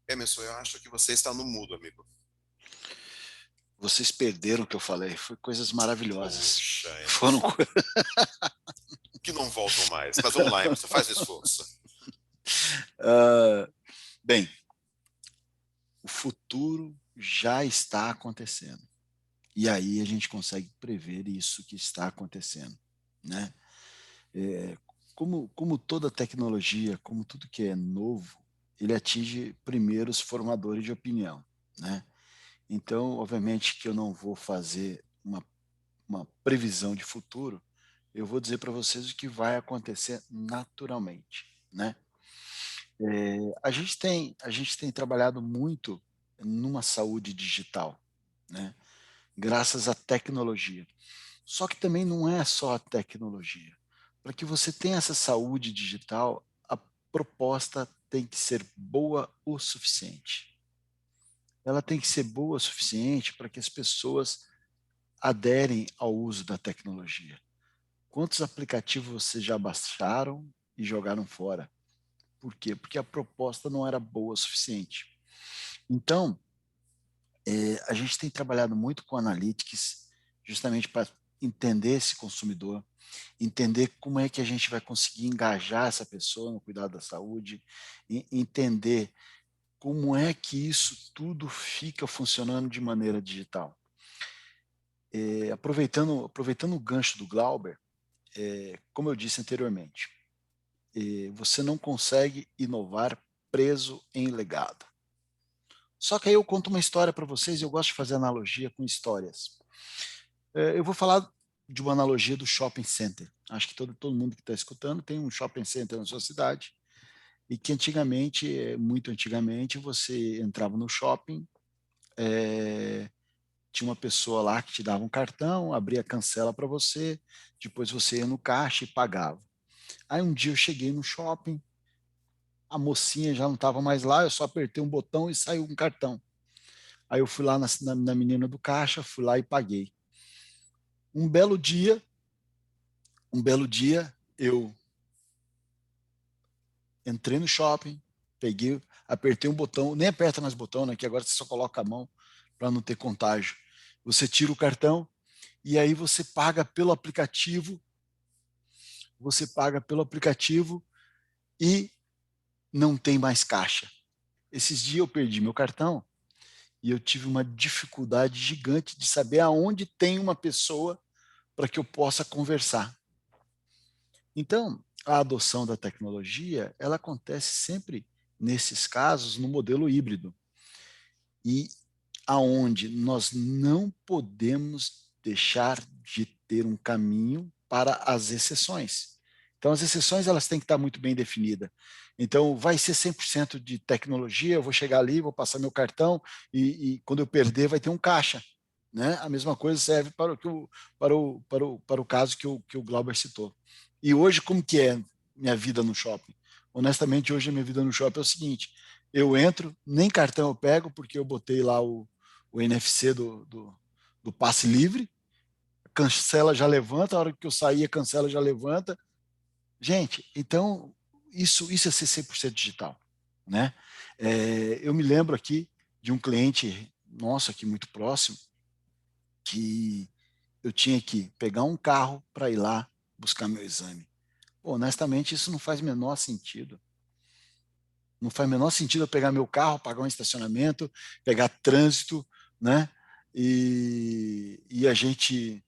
Emerson, eu acho que você está no mudo, amigo. Vocês perderam o que eu falei. Foi coisas maravilhosas. Poxa, Foram que não voltam mais. Mas vamos lá, Emerson, faz o esforço. Bem, o futuro já está acontecendo. E aí a gente consegue prever isso que está acontecendo, né? Como toda tecnologia, como tudo que é novo, ele atinge primeiro os formadores de opinião, né? Então, obviamente que eu não vou fazer uma previsão de futuro, eu vou dizer para vocês o que vai acontecer naturalmente, né? A gente tem trabalhado muito numa saúde digital, né? Graças à tecnologia. Só que também não é só a tecnologia. Para que você tenha essa saúde digital, a proposta tem que ser boa o suficiente. Ela tem que ser boa o suficiente para que as pessoas aderem ao uso da tecnologia. Quantos aplicativos vocês já baixaram e jogaram fora? Por quê? Porque a proposta não era boa o suficiente. Então, a gente tem trabalhado muito com analytics, justamente para entender esse consumidor, entender como é que a gente vai conseguir engajar essa pessoa no cuidado da saúde, entender como é que isso tudo fica funcionando de maneira digital. Aproveitando o gancho do Glauber, como eu disse anteriormente, você não consegue inovar preso em legado. Só que aí eu conto uma história para vocês, e eu gosto de fazer analogia com histórias. Eu vou falar de uma analogia do shopping center. Acho que todo mundo que está escutando tem um shopping center na sua cidade, e que antigamente, muito antigamente, você entrava no shopping, tinha uma pessoa lá que te dava um cartão, abria a cancela para você, depois você ia no caixa e pagava. Aí um dia eu cheguei no shopping, a mocinha já não estava mais lá, eu só apertei um botão e saiu um cartão. Aí eu fui lá na menina do caixa, fui lá e paguei. Um belo dia, eu entrei no shopping, peguei, apertei um botão, nem aperta mais botão, né? Que agora você só coloca a mão para não ter contágio. Você tira o cartão e aí você paga pelo aplicativo. E não tem mais caixa. Esses dias eu perdi meu cartão e eu tive uma dificuldade gigante de saber aonde tem uma pessoa para que eu possa conversar. Então, a adoção da tecnologia, ela acontece sempre, nesses casos, no modelo híbrido. E aonde nós não podemos deixar de ter um caminho para as exceções. Então, as exceções elas têm que estar muito bem definidas. Então, vai ser 100% de tecnologia, eu vou chegar ali, vou passar meu cartão e quando eu perder vai ter um caixa. Né? A mesma coisa serve para o caso que o Glauber citou. E hoje, como que é minha vida no shopping? Honestamente, hoje a minha vida no shopping é o seguinte, eu entro, nem cartão eu pego, porque eu botei lá o NFC do passe livre, cancela já levanta, a hora que eu sair a cancela já levanta. Gente, então isso é ser 100% digital. Né? Eu me lembro aqui de um cliente nosso aqui muito próximo, que eu tinha que pegar um carro para ir lá buscar meu exame. Pô, honestamente, isso não faz o menor sentido. Não faz o menor sentido eu pegar meu carro, pagar um estacionamento, pegar trânsito, né? E a gente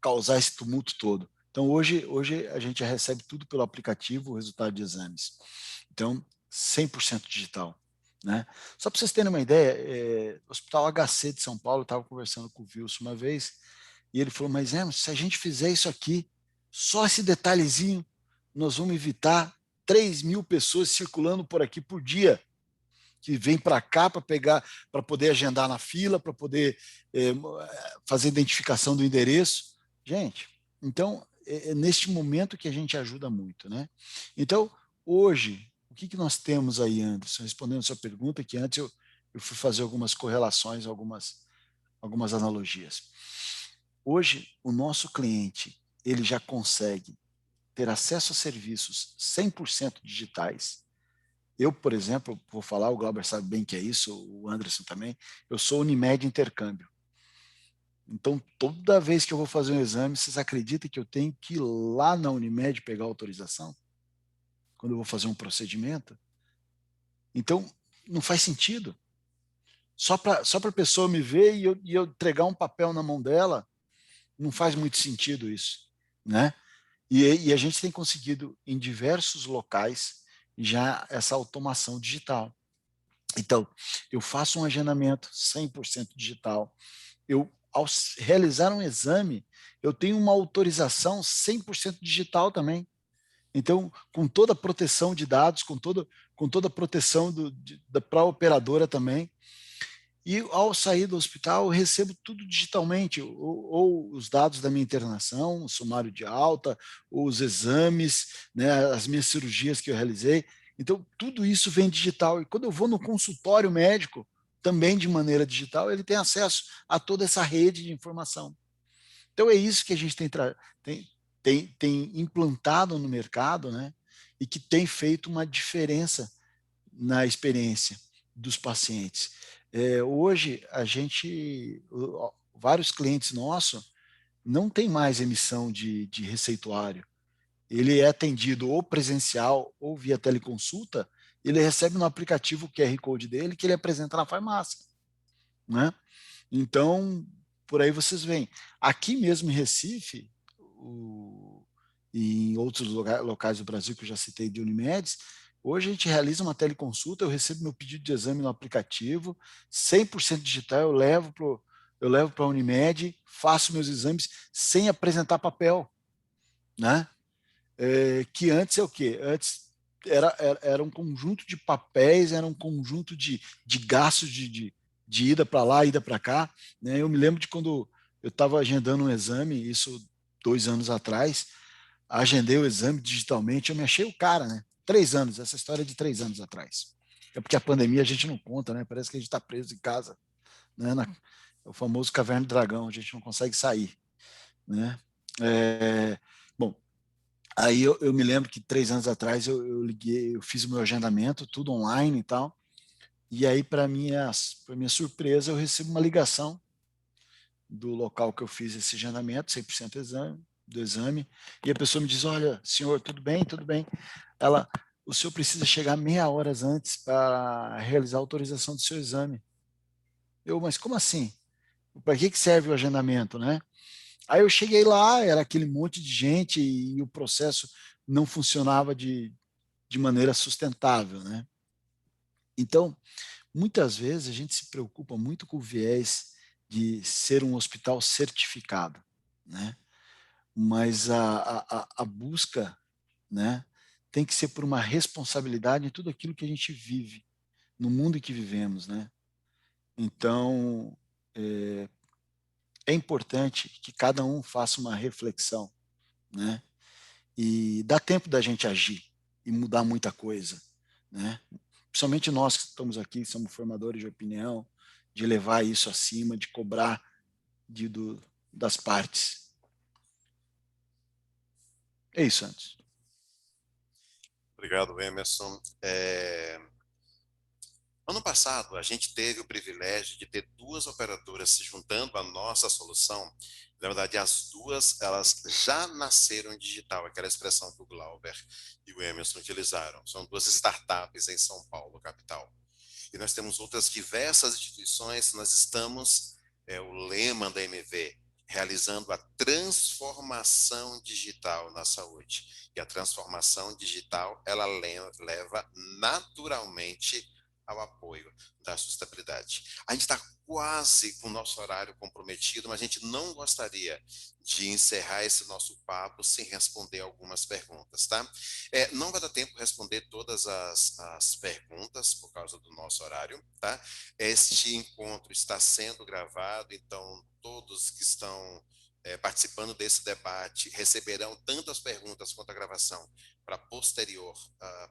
causar esse tumulto todo. Então, hoje a gente já recebe tudo pelo aplicativo, o resultado de exames. Então, 100% digital. Né? Só para vocês terem uma ideia, o Hospital HC de São Paulo, eu estava conversando com o Wilson uma vez, e ele falou, mas se a gente fizer isso aqui, só esse detalhezinho, nós vamos evitar 3.000 pessoas circulando por aqui por dia, que vem para cá para pegar, para poder agendar na fila, para poder fazer identificação do endereço. Gente, então, é neste momento que a gente ajuda muito. Né? Então, hoje, o que nós temos aí, Anderson? Respondendo a sua pergunta, que antes eu fui fazer algumas correlações, algumas analogias. Hoje, o nosso cliente ele já consegue ter acesso a serviços 100% digitais. Eu, por exemplo, vou falar, o Glauber sabe bem que é isso, o Anderson também, eu sou Unimed Intercâmbio. Então, toda vez que eu vou fazer um exame, vocês acreditam que eu tenho que ir lá na Unimed pegar autorização? Quando eu vou fazer um procedimento? Então, não faz sentido. Só para a pessoa me ver e eu entregar um papel na mão dela, não faz muito sentido isso. Né? E a gente tem conseguido, em diversos locais, já essa automação digital. Então, eu faço um agendamento 100% digital. Ao realizar um exame, eu tenho uma autorização 100% digital também. Então, com toda a proteção de dados, com toda a proteção para a operadora também. E ao sair do hospital, eu recebo tudo digitalmente, ou os dados da minha internação, o sumário de alta, ou os exames, né, as minhas cirurgias que eu realizei. Então, tudo isso vem digital. E quando eu vou no consultório médico, também de maneira digital, ele tem acesso a toda essa rede de informação. Então, é isso que a gente tem implantado no mercado, né, e que tem feito uma diferença na experiência dos pacientes. Hoje, vários clientes nossos não tem mais emissão de receituário. Ele é atendido ou presencial ou via teleconsulta ele recebe no aplicativo o QR Code dele que ele apresenta na farmácia, né? Então, por aí vocês veem. Aqui mesmo em Recife, e em outros locais do Brasil que eu já citei de Unimedes, hoje a gente realiza uma teleconsulta, eu recebo meu pedido de exame no aplicativo, 100% digital, eu levo para a Unimed, faço meus exames sem apresentar papel, né? Que antes é o quê? Antes era um conjunto de papéis, era um conjunto de gastos de ida para lá, ida para cá, né? Eu me lembro de quando eu estava agendando um exame, isso 2 anos atrás, agendei o exame digitalmente, eu me achei o cara, né? 3 anos, essa história é de 3 anos atrás. É porque a pandemia a gente não conta, né? Parece que a gente está preso em casa, né? O famoso caverna do dragão, a gente não consegue sair, né? Bom, aí eu me lembro que 3 anos atrás eu liguei, eu fiz o meu agendamento, tudo online e tal, e aí, para minha surpresa, eu recebo uma ligação do local que eu fiz esse agendamento, 100% do exame, e a pessoa me diz, olha, senhor, tudo bem? Tudo bem. O senhor precisa chegar meia hora antes para realizar a autorização do seu exame. Mas como assim? Para que serve o agendamento, né? Aí eu cheguei lá, era aquele monte de gente e o processo não funcionava de maneira sustentável, né? Então, muitas vezes a gente se preocupa muito com o viés de ser um hospital certificado, né? Mas a busca, né, tem que ser por uma responsabilidade em tudo aquilo que a gente vive, no mundo em que vivemos, né? Então, é importante que cada um faça uma reflexão, né? E dá tempo da gente agir e mudar muita coisa, né? Principalmente nós que estamos aqui, somos formadores de opinião, de levar isso acima, de cobrar das partes. É isso, Santos. Obrigado, Emerson. Ano passado, a gente teve o privilégio de ter duas operadoras se juntando à nossa solução. Na verdade, as duas, elas já nasceram digital, aquela expressão que o Glauber e o Emerson utilizaram. São duas startups em São Paulo, capital. E nós temos outras diversas instituições, nós estamos, o lema da MV, realizando a transformação digital na saúde. E a transformação digital, ela leva naturalmente ao apoio da sustentabilidade. A gente está quase com o nosso horário comprometido, mas a gente não gostaria de encerrar esse nosso papo sem responder algumas perguntas, tá? Não vai dar tempo de responder todas as perguntas por causa do nosso horário, tá? Este encontro está sendo gravado, então todos que estão participando desse debate receberão tanto as perguntas quanto a gravação para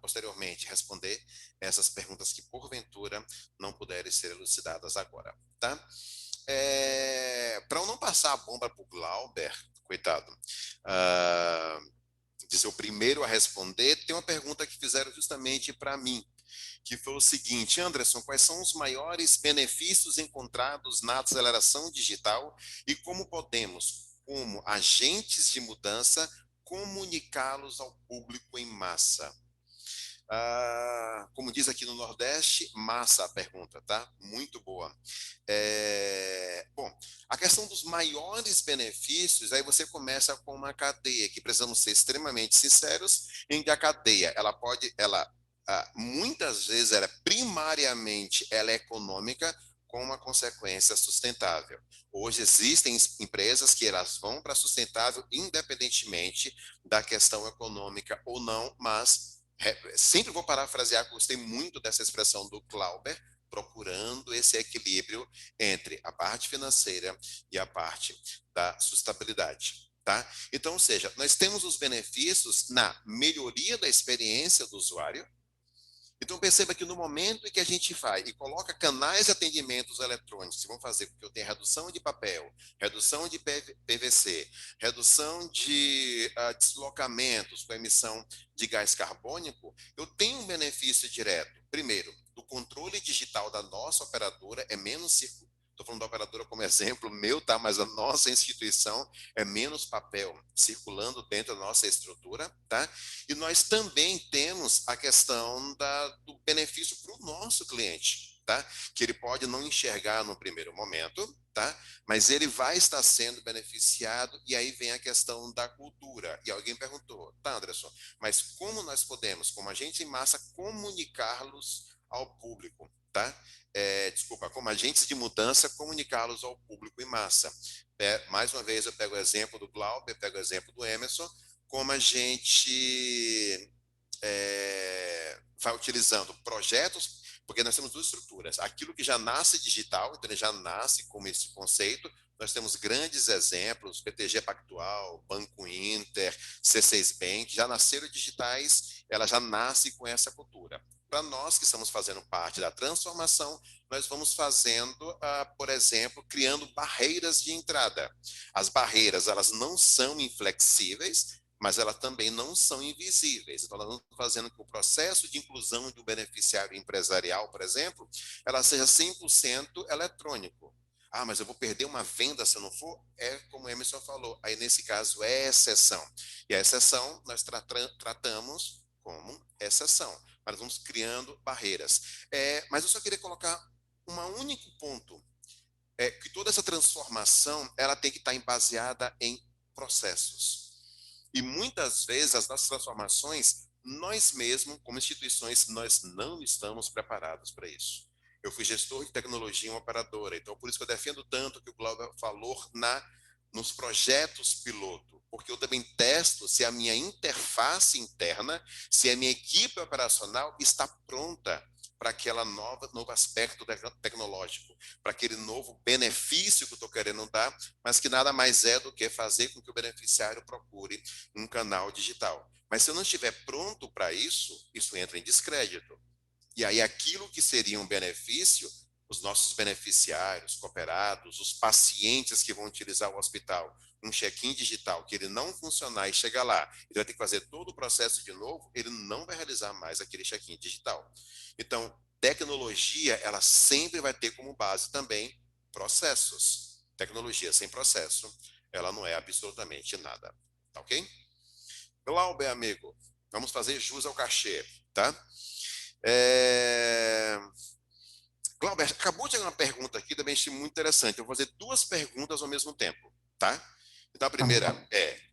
posteriormente responder essas perguntas que porventura não puderem ser elucidadas agora, tá? Para eu não passar a bomba para o Glauber, coitado, de ser o primeiro a responder, tem uma pergunta que fizeram justamente para mim, que foi o seguinte: Anderson, quais são os maiores benefícios encontrados na aceleração digital e como podemos, como agentes de mudança, comunicá-los ao público em massa? Como diz aqui no Nordeste, massa a pergunta, tá? Muito boa. Bom, a questão dos maiores benefícios, aí você começa com uma cadeia, que precisamos ser extremamente sinceros, em que a cadeia, muitas vezes, primariamente, ela é econômica, com uma consequência sustentável. Hoje existem empresas que elas vão para sustentável independentemente da questão econômica ou não, mas sempre vou parafrasear, gostei muito dessa expressão do Glauber, procurando esse equilíbrio entre a parte financeira e a parte da sustentabilidade. Tá? Então, ou seja, nós temos os benefícios na melhoria da experiência do usuário. Então, perceba que no momento em que a gente vai e coloca canais de atendimentos eletrônicos que vão fazer com que eu tenha redução de papel, redução de PVC, redução de deslocamentos com emissão de gás carbônico, eu tenho um benefício direto. Primeiro, do controle digital da nossa operadora é menos Estou falando da operadora como exemplo meu, tá? Mas a nossa instituição é menos papel circulando dentro da nossa estrutura, tá? E nós também temos a questão do benefício para o nosso cliente, tá? Que ele pode não enxergar no primeiro momento, tá? Mas ele vai estar sendo beneficiado, e aí vem a questão da cultura. E alguém perguntou, tá, Anderson, mas como nós podemos, como agente em massa, comunicá-los ao público, tá? Desculpa, como agentes de mudança, comunicá-los ao público em massa. Mais uma vez, eu pego o exemplo do Glauber, pego o exemplo do Emerson, como a gente vai utilizando projetos, porque nós temos duas estruturas. Aquilo que já nasce digital, então ele já nasce como esse conceito. Nós temos grandes exemplos, BTG Pactual, Banco Inter, C6 Bank, já nasceram digitais, ela já nasce com essa cultura. Para nós que estamos fazendo parte da transformação, nós vamos fazendo, por exemplo, criando barreiras de entrada. As barreiras, elas não são inflexíveis, mas elas também não são invisíveis. Então, nós estamos fazendo que o processo de inclusão do beneficiário empresarial, por exemplo, ela seja 100% eletrônico. Ah, mas eu vou perder uma venda se eu não for? É como o Emerson falou, aí nesse caso é exceção. E a exceção nós tratamos como exceção. Nós vamos criando barreiras. Mas eu só queria colocar um único ponto, que toda essa transformação ela tem que estar baseada em processos. E muitas vezes as nossas transformações, nós mesmos, como instituições, nós não estamos preparados para isso. Eu fui gestor de tecnologia em uma operadora, então por isso que eu defendo tanto que o Glauber falou nos projetos piloto, porque eu também testo se a minha interface interna, se a minha equipe operacional está pronta para aquele novo aspecto tecnológico, para aquele novo benefício que eu estou querendo dar, mas que nada mais é do que fazer com que o beneficiário procure um canal digital. Mas se eu não estiver pronto para isso, isso entra em descrédito. E aí aquilo que seria um benefício, os nossos beneficiários, cooperados, os pacientes que vão utilizar o hospital, um check-in digital, que ele não funcionar e chegar lá, ele vai ter que fazer todo o processo de novo, ele não vai realizar mais aquele check-in digital. Então, tecnologia, ela sempre vai ter como base também processos. Tecnologia sem processo, ela não é absolutamente nada. Tá ok? Glauber, amigo, vamos fazer jus ao cachê, tá? Glauber, acabou de chegar uma pergunta aqui, também achei muito interessante. Eu vou fazer duas perguntas ao mesmo tempo, tá? Então, a primeira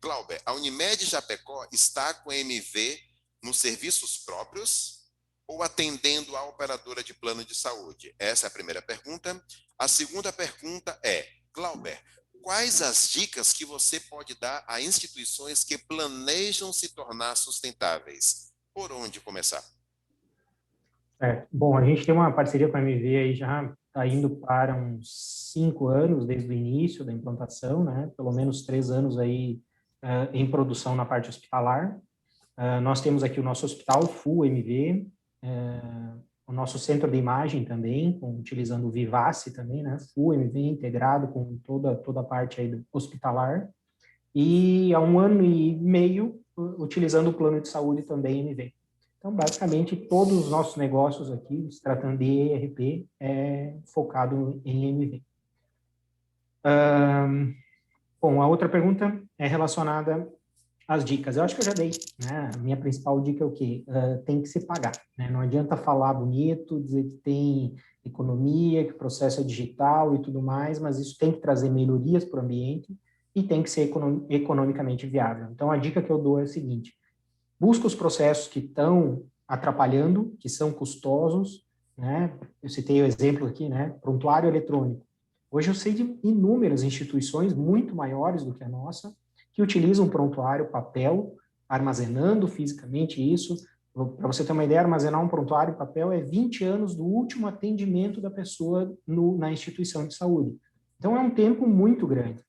Glauber, a Unimed Chapecó está com MV nos serviços próprios ou atendendo a operadora de plano de saúde? Essa é a primeira pergunta. A segunda pergunta Glauber, quais as dicas que você pode dar a instituições que planejam se tornar sustentáveis? Por onde começar? Bom, a gente tem uma parceria com a MV aí já está indo para uns 5 anos desde o início da implantação, né? Pelo menos 3 anos aí em produção na parte hospitalar. Nós temos aqui o nosso hospital Full MV, o nosso centro de imagem também, utilizando o Vivace também, né? Full MV integrado com toda a parte aí hospitalar. E há 1 ano e meio utilizando o plano de saúde também MV. Então, basicamente, todos os nossos negócios aqui, se tratando de ERP, é focado em MV. Bom, a outra pergunta é relacionada às dicas. Eu acho que eu já dei, né? A minha principal dica é o quê? Tem que se pagar, né? Não adianta falar bonito, dizer que tem economia, que o processo é digital e tudo mais, mas isso tem que trazer melhorias para o ambiente e tem que ser economicamente viável. Então, a dica que eu dou é a seguinte: busca os processos que estão atrapalhando, que são custosos, né? Eu citei o exemplo aqui, né? Prontuário eletrônico. Hoje eu sei de inúmeras instituições muito maiores do que a nossa que utilizam prontuário, papel, armazenando fisicamente isso. Para você ter uma ideia, armazenar um prontuário papel é 20 anos do último atendimento da pessoa na instituição de saúde. Então é um tempo muito grande.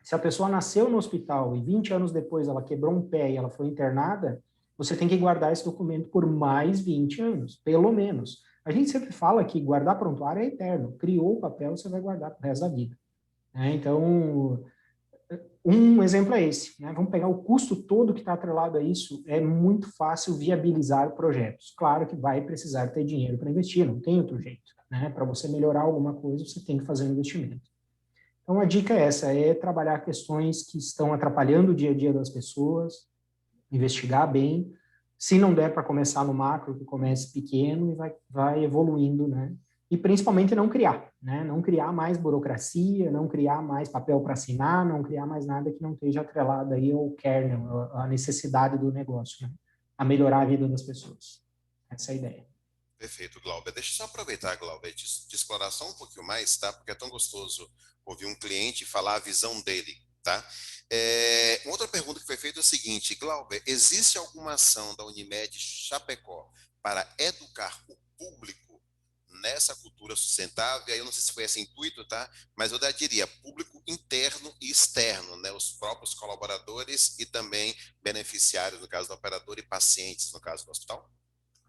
Se a pessoa nasceu no hospital e 20 anos depois ela quebrou um pé e ela foi internada, você tem que guardar esse documento por mais 20 anos, pelo menos. A gente sempre fala que guardar prontuário é eterno. Criou o papel, você vai guardar pro resto da vida. Então, um exemplo é esse, né? Vamos pegar o custo todo que está atrelado a isso, é muito fácil viabilizar projetos. Claro que vai precisar ter dinheiro para investir, não tem outro jeito. né? Para você melhorar alguma coisa, você tem que fazer um investimento. Então, a dica é essa, é trabalhar questões que estão atrapalhando o dia a dia das pessoas, investigar bem. Se não der para começar no macro, que comece pequeno e vai evoluindo, né? E principalmente não criar, né? Não criar mais burocracia, não criar mais papel para assinar, não criar mais nada que não esteja atrelado aí ao kernel, à necessidade do negócio, né? A melhorar a vida das pessoas. Essa é a ideia. Perfeito, Glauber. Deixa eu só aproveitar, Glauber, de explorar só um pouquinho mais, tá? Porque é tão gostoso ouvir um cliente falar a visão dele, tá? Uma outra pergunta que foi feita é o seguinte, Glauber, existe alguma ação da Unimed Chapecó para educar o público nessa cultura sustentável? E aí eu não sei se foi esse intuito, tá? Mas eu diria público interno e externo, né? Os próprios colaboradores e também beneficiários, no caso do operador, e pacientes, no caso do hospital?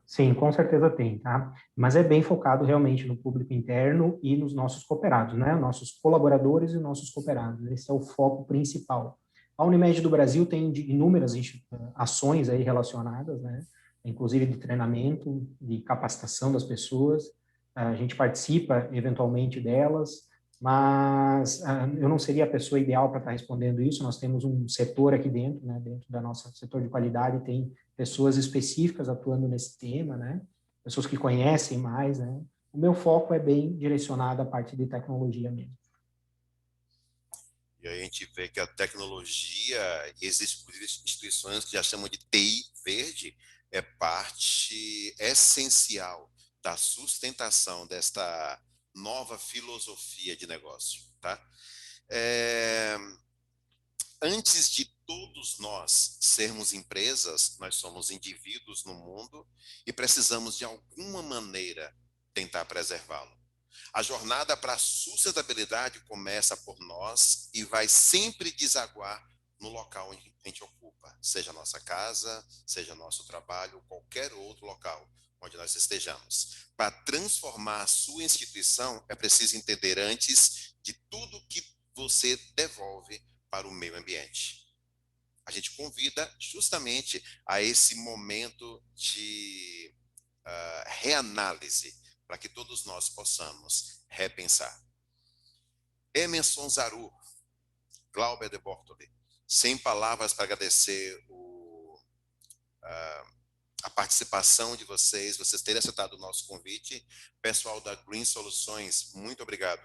Sim, com certeza tem, tá? Mas é bem focado realmente no público interno e nos nossos cooperados, né? Nossos colaboradores e nossos cooperados. Esse é o foco principal. A Unimed do Brasil tem inúmeras ações aí relacionadas, né? Inclusive de treinamento, de capacitação das pessoas. A gente participa eventualmente delas, mas eu não seria a pessoa ideal para estar respondendo isso. Nós temos um setor aqui dentro, né? Dentro da nossa setor de qualidade tem pessoas específicas atuando nesse tema, né? Pessoas que conhecem mais, né? O meu foco é bem direcionado à parte de tecnologia mesmo. E aí a gente vê que a tecnologia, e existem instituições que já chamam de TI verde, é parte essencial da sustentação desta nova filosofia de negócio, tá? Antes de todos nós sermos empresas, nós somos indivíduos no mundo e precisamos de alguma maneira tentar preservá-lo. A jornada para a sustentabilidade começa por nós e vai sempre desaguar no local onde a gente ocupa, seja a nossa casa, seja nosso trabalho, ou qualquer outro local onde nós estejamos. Para transformar a sua instituição, é preciso entender antes de tudo que você devolve para o meio ambiente. A gente convida justamente a esse momento de reanálise, para que todos nós possamos repensar. Emerson Zaru, Glauber de Bortoli, sem palavras para agradecer a participação de vocês terem aceitado o nosso convite. Pessoal da Green Soluções, muito obrigado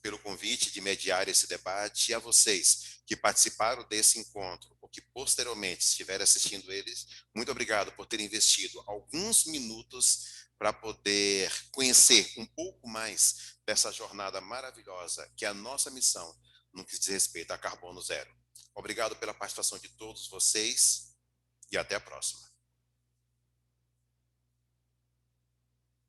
pelo convite de mediar esse debate, e a vocês que participaram desse encontro, ou que posteriormente estiverem assistindo eles, muito obrigado por terem investido alguns minutos para poder conhecer um pouco mais dessa jornada maravilhosa que é a nossa missão no que diz respeito a carbono zero. Obrigado pela participação de todos vocês e até a próxima.